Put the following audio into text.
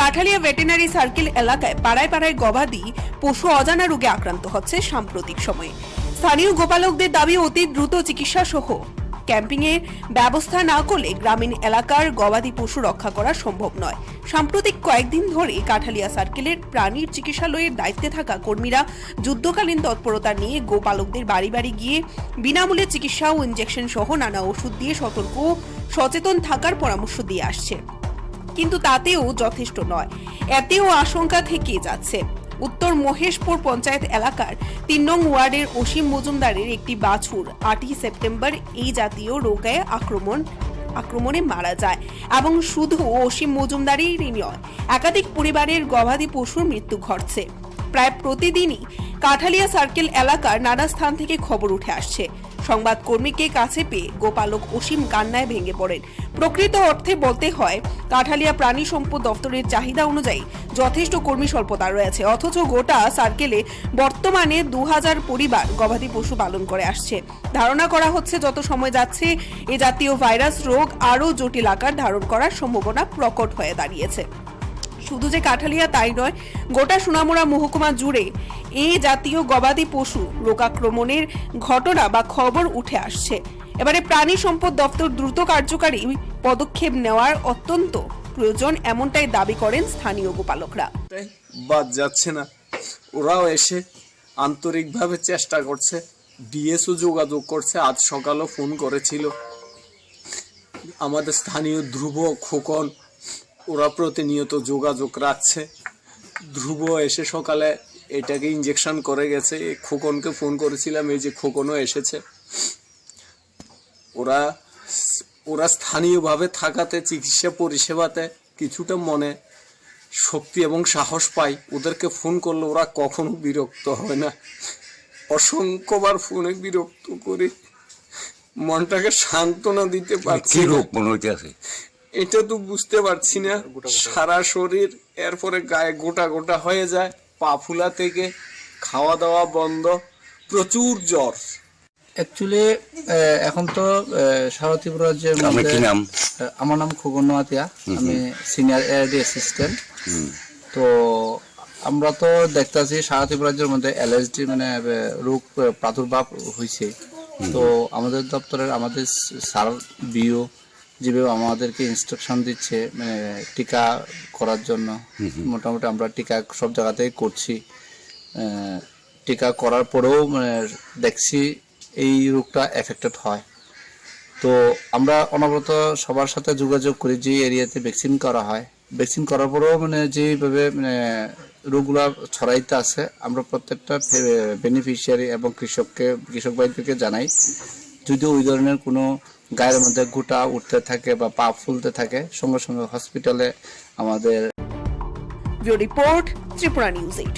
Kathalia veterinary circle এলাকায় পাড়ায় পাড়ায় গবাদি পশু অজানা রোগে আক্রান্ত হচ্ছে সাম্প্রতিক সময়ে। স্থানীয় গোপালকদের দাবি অতি দ্রুত চিকিৎসা সহ ক্যাম্পিং এর ব্যবস্থা না করলে গ্রামীণ এলাকার গবাদি পশু রক্ষা করা সম্ভব নয়। সাম্প্রতিক কয়েকদিন ধরে কাঠালিয়া সার্কেলের প্রাণীর চিকিৎসালয়ের দায়িত্বে থাকা কর্মীরা যুদ্ধকালীন তৎপরতা নিয়ে গোপালকদের বাড়ি বাড়ি গিয়ে বিনামূল্যে চিকিৎসা ও ইনজেকশন সহ নানা ওষুধ দিয়ে সতর্ক ও সচেতন থাকার পরামর্শ দিয়ে আসছে, কিন্তু তাতেও যথেষ্ট নয়। এতেও আশঙ্কা থেকে যাচ্ছে। উত্তর মহেশপুর পঞ্চায়েত এলাকার ৩ নং ওয়ার্ডের অসীম মজুমদারের একটি বাছুর ৮ই সেপ্টেম্বর এই জাতীয় রোগে আক্রমণে মারা যায় এবং শুধু অসীম মজুমদারেরই নয়, একাধিক পরিবারের গবাদি পশুর মৃত্যু ঘটছে। প্রায় প্রতিদিনই কাঠালিয়া সার্কেল এলাকার নানা স্থান থেকে খবর উঠে আসছে। সংবাদ কর্মীকে কাছে পেয়ে গোপালক অসীম কান্নায় ভেঙে পড়েন। প্রকৃত অর্থে বলতে হয়, কাঠালিয়া প্রাণী সম্পদ দপ্তরের চাহিদা অনুযায়ী যথেষ্ট কর্মী স্বল্পতা রয়েছে, অথচ গোটা সার্কেলে বর্তমানে ২০০০ পরিবার গবাদি পশু পালন করে আসছে। ধারণা করা হচ্ছে যত সময় যাচ্ছে এ জাতীয় ভাইরাস রোগ আরও জটিল আকার ধারণ করার সম্ভাবনা প্রকট হয়ে দাঁড়িয়েছে। শুধু যে কাঠালিয়া তাই নয়, গোটা সোনামুড়া মহকুমা জুড়ে এই জাতীয় গবাদি পশু রোগাক্রমণের ঘটনা বা খবর উঠে আসছে। এবারে প্রাণী সম্পদ দপ্তর দ্রুত কার্যকারী পদক্ষেপ নেওয়ার অত্যন্ত প্রয়োজন, এমনটাই দাবি করেন স্থানীয় গোপালকরা। বাদ যাচ্ছে না, ওরাও এসে আন্তরিকভাবে চেষ্টা করছে, ডিএসও যোগাযোগ করছে, আজ সকালও ফোন করেছিল। আমাদের স্থানীয় ধ্রুব, খোকন ওরা প্রতিনিয়ত যোগাযোগ রাখছে। ধ্রুব এসে সকালে এটাকে ইনজেকশন করে গেছে। খোকনকে ফোন করেছিলাম, এই যে খোকনও এসেছে। ওরা স্থানীয়ভাবে থাকাতে চিকিৎসা পরিষেবাতে কিছুটা মনে শক্তি এবং সাহস পাই। ওদেরকে ফোন করলে ওরা কখনো বিরক্ত হয় না। অসংখ্যবার ফোনে বিরক্ত করে মনটাকে সান্ত্বনা দিতে পারছি। এটা তো বুঝতে পারছি না। সারা শরীর, এরপরে গায়ে গোটা গোটা হয়ে যায়, পা ফুলা থেকে খাওয়া দাওয়া বন্ধ, প্রচুর জ্বর। অ্যাকচুয়ালি এখন তো সারা ত্রিপুরা রাজ্যের মধ্যে আমার নাম খোকন নোয়াতিয়া, আমি সিনিয়র এআরডি অ্যাসিস্ট্যান্ট। তো আমরা তো দেখতেছি সারা ত্রিপুরা রাজ্যের মধ্যে এলএসডি মানে রোগ প্রাদুর্ভাব হয়েছে। তো আমাদের দপ্তরের আমাদের স্যার বিও যেভাবে আমাদেরকে ইনস্ট্রাকশন দিচ্ছে মানে টিকা করার জন্য, মোটামুটি আমরা টিকা সব জায়গাতেই করছি। টিকা করার পরেও মানে দেখছি এই রোগটা এফেক্টেড হয়। তো আমরা অনবরত সবার সাথে যোগাযোগ করি যে এরিয়াতে ভ্যাকসিন করা হয়। ভ্যাকসিন করার পরেও মানে যেভাবে মানে রোগগুলা ছড়াইতে আছে, আমরা প্রত্যেকটা বেনিফিশিয়ারি এবং কৃষক ভাইদেরকে জানাই, যদি ওই ধরনের কোনো গায়ের মধ্যে গোটা উঠতে থাকে বা পা ফুলতে থাকে, সঙ্গে সঙ্গে হসপিটালে আমাদের। Report Tripura news 8।